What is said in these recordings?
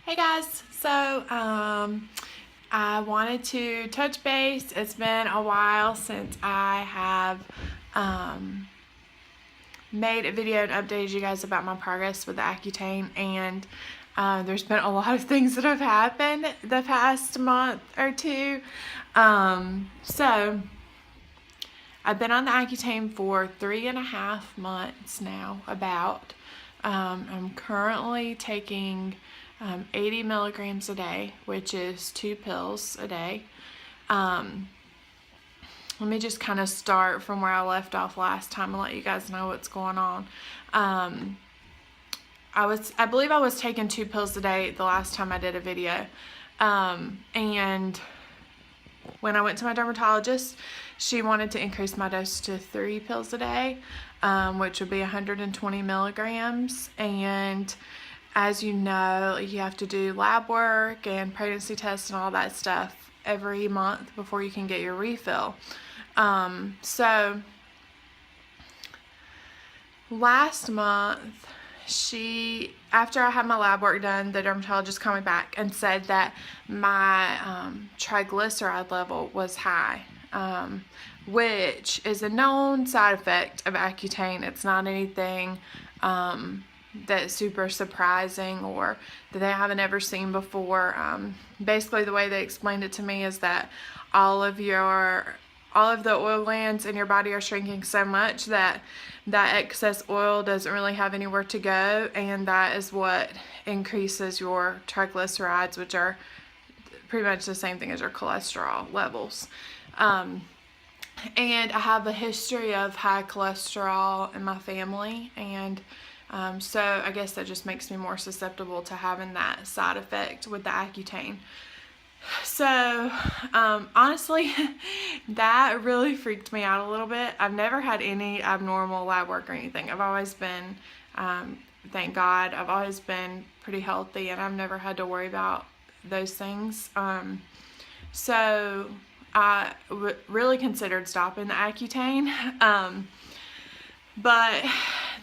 Hey guys, I wanted to touch base. It's been a while since I have made a video and updated you guys about my progress with the Accutane, and there's been a lot of things that have happened the past month or two. So I've been on the Accutane for 3.5 months now, about. I'm currently taking 80 milligrams a day, which is 2 pills a day. Let me just kind of start from where I left off last time and let you guys know what's going on. I believe I was taking 2 pills a day the last time I did a video. And when I went to my dermatologist, she wanted to increase my dose to 3 pills a day, which would be 120 milligrams. And as you know, you have to do lab work and pregnancy tests and all that stuff every month before you can get your refill. So last month, after I had my lab work done, the dermatologist called me back and said that my triglyceride level was high, which is a known side effect of Accutane. It's not anything that's super surprising or that they haven't ever seen before. Basically, the way they explained it to me is that all of the oil glands in your body are shrinking so much that excess oil doesn't really have anywhere to go, and that is what increases your triglycerides, which are pretty much the same thing as your cholesterol levels. And I have a history of high cholesterol in my family, and so I guess that just makes me more susceptible to having that side effect with the Accutane. So, honestly, that really freaked me out a little bit. I've never had any abnormal lab work or anything. I've always been, thank God, I've always been pretty healthy, and I've never had to worry about those things. So I really considered stopping the Accutane, but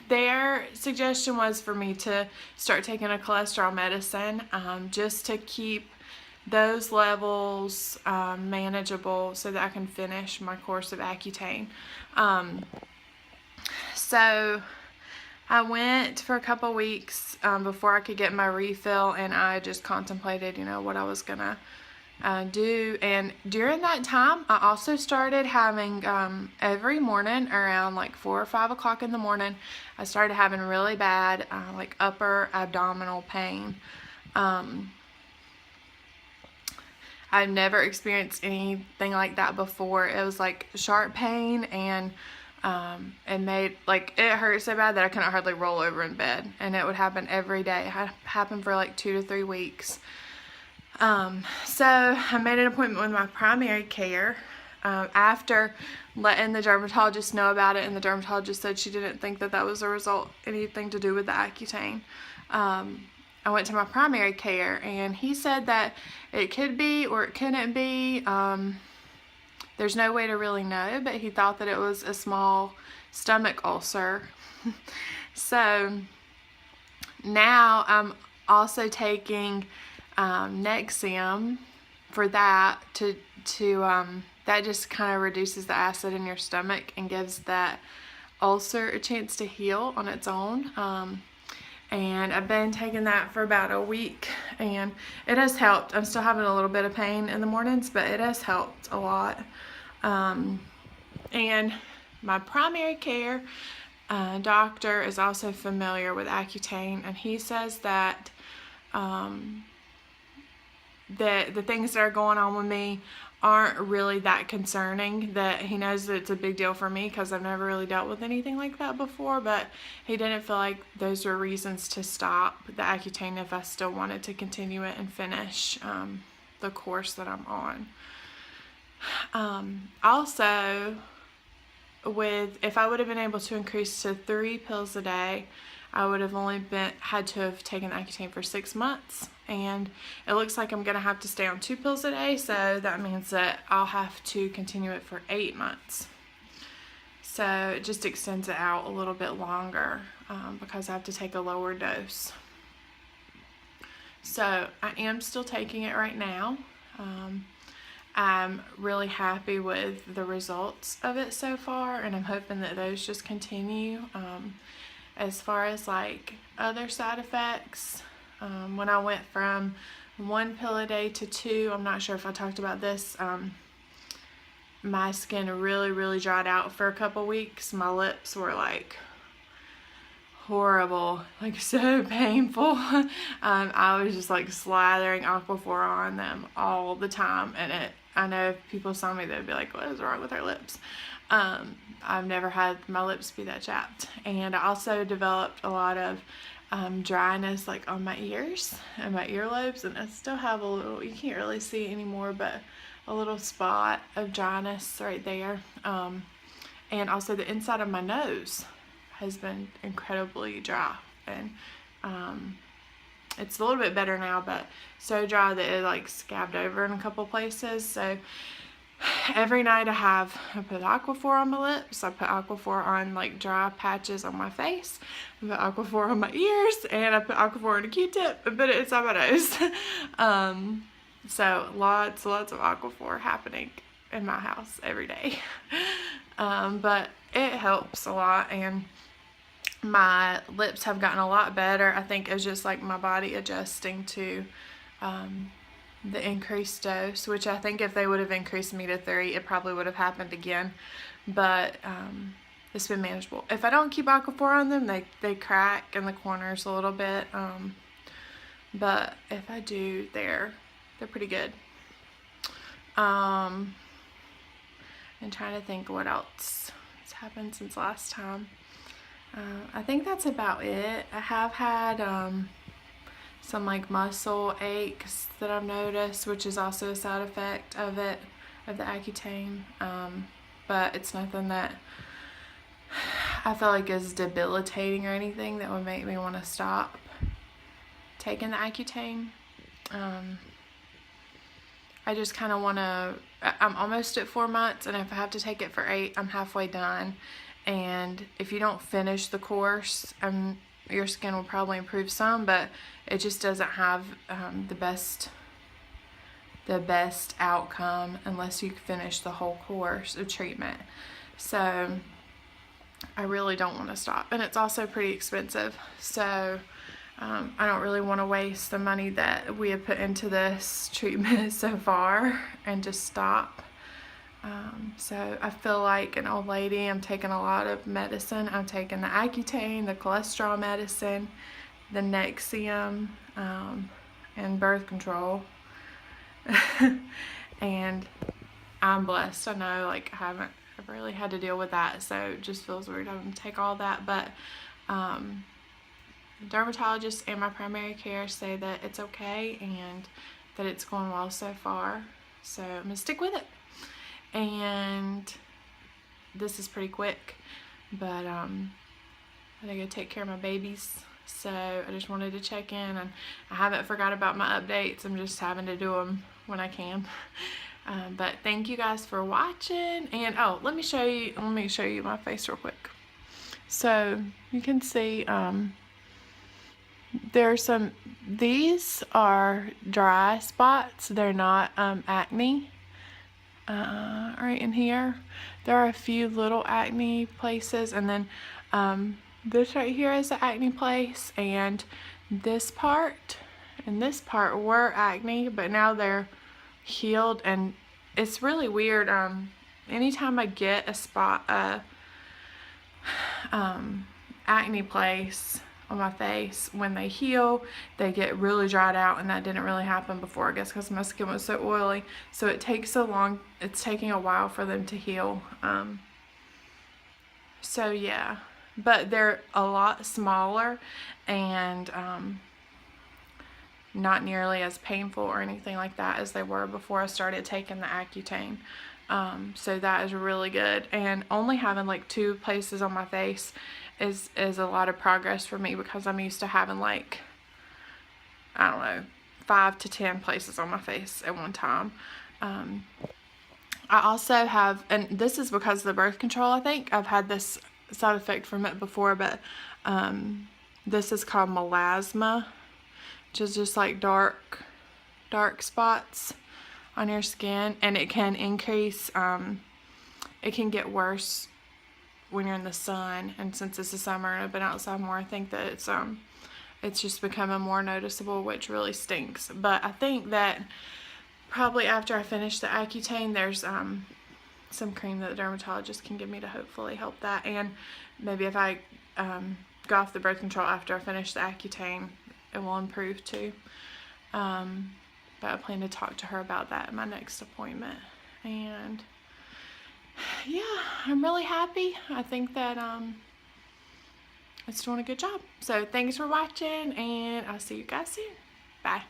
their suggestion was for me to start taking a cholesterol medicine, just to keep those levels manageable so that I can finish my course of Accutane. So I went for a couple weeks before I could get my refill, and I just contemplated, what I was gonna do. And during that time, I also started having every morning around like 4 or 5 o'clock in the morning, I started having really bad like upper abdominal pain. I've never experienced anything like that before. It was like sharp pain, and it hurt so bad that I couldn't hardly roll over in bed, and it would happen every day. It happened for like 2 to 3 weeks. So I made an appointment with my primary care after letting the dermatologist know about it, and the dermatologist said she didn't think that was a result, anything to do with the Accutane. I went to my primary care, and he said that it could be or it couldn't be. There's no way to really know, but he thought that it was a small stomach ulcer. So now I'm also taking Nexium for that that just kind of reduces the acid in your stomach and gives that ulcer a chance to heal on its own. And I've been taking that for about a week, and it has helped. I'm still having a little bit of pain in the mornings, but it has helped a lot. And my primary care doctor is also familiar with Accutane, and he says that the things that are going on with me aren't really that concerning, that he knows that it's a big deal for me because I've never really dealt with anything like that before, but he didn't feel like those were reasons to stop the Accutane if I still wanted to continue it and finish the course that I'm on. Also, if I would have been able to increase to 3 pills a day, I would have only had to have taken the Accutane for 6 months, and it looks like I'm going to have to stay on 2 pills a day, so that means that I'll have to continue it for 8 months. So it just extends it out a little bit longer because I have to take a lower dose. So I am still taking it right now. I'm really happy with the results of it so far, and I'm hoping that those just continue. As far as like other side effects, when I went from 1 pill a day to 2, I'm not sure if I talked about this, my skin really dried out for a couple weeks. My lips were like horrible, like so painful. I was just like slathering Aquaphor on them all the time, and I know if people saw me, they'd be like, what is wrong with her lips? I've never had my lips be that chapped. And I also developed a lot of dryness like on my ears and my earlobes, and I still have a little, you can't really see it anymore, but a little spot of dryness right there. And also the inside of my nose has been incredibly dry, and it's a little bit better now, but so dry that it like scabbed over in a couple places. So every night I put Aquaphor on my lips, I put Aquaphor on like dry patches on my face, I put Aquaphor on my ears, and I put Aquaphor in a Q-tip and put it inside my nose. So lots of Aquaphor happening in my house every day. But it helps a lot, and my lips have gotten a lot better. I think it's just like my body adjusting to the increased dose, which I think if they would have increased me to 3, it probably would have happened again. But it's been manageable. If I don't keep Aquaphor on them, they crack in the corners a little bit. But if I do, they're pretty good. I'm trying to think what else has happened since last time. I think that's about it. I have had some like muscle aches that I've noticed, which is also a side effect of the Accutane. But it's nothing that I feel like is debilitating or anything that would make me want to stop taking the Accutane. I just kind of want to, I'm almost at 4 months, and if I have to take it for 8, I'm halfway done. And if you don't finish the course, your skin will probably improve some, but it just doesn't have the best outcome unless you finish the whole course of treatment. So I really don't want to stop, and it's also pretty expensive. So I don't really want to waste the money that we have put into this treatment so far and just stop. So I feel like an old lady. I'm taking a lot of medicine. I'm taking the Accutane, the cholesterol medicine, the Nexium, and birth control. And I'm blessed. I know, like, I've really had to deal with that, so it just feels weird having to take all that. But dermatologist and my primary care say that it's okay and that it's going well so far. So I'm gonna stick with it. And this is pretty quick, but I gotta take care of my babies, so I just wanted to check in, and I haven't forgot about my updates. I'm just having to do them when I can. But thank you guys for watching, and oh, let me show you my face real quick. So you can see these are dry spots. They're not acne. Right in here there are a few little acne places, and then this right here is the acne place, and this part and this part were acne, but now they're healed. And it's really weird. Anytime I get a spot acne place on my face, when they heal, they get really dried out, and that didn't really happen before, I guess because my skin was so oily. So it takes so long, it's taking a while for them to heal. So yeah, but they're a lot smaller and not nearly as painful or anything like that as they were before I started taking the Accutane. So that is really good, and only having like 2 places on my face is a lot of progress for me, because I'm used to having like, I don't know, 5 to 10 places on my face at one time. I also have, and this is because of the birth control, I think I've had this side effect from it before, but this is called melasma, which is just like dark spots on your skin, and it can increase, it can get worse when you're in the sun, and since it's the summer and I've been outside more, I think that it's just becoming more noticeable, which really stinks. But I think that probably after I finish the Accutane, there's some cream that the dermatologist can give me to hopefully help that, and maybe if I go off the birth control after I finish the Accutane, it will improve too. But I plan to talk to her about that at my next appointment. And yeah, I'm really happy. I think that it's doing a good job. So thanks for watching, and I'll see you guys soon. Bye.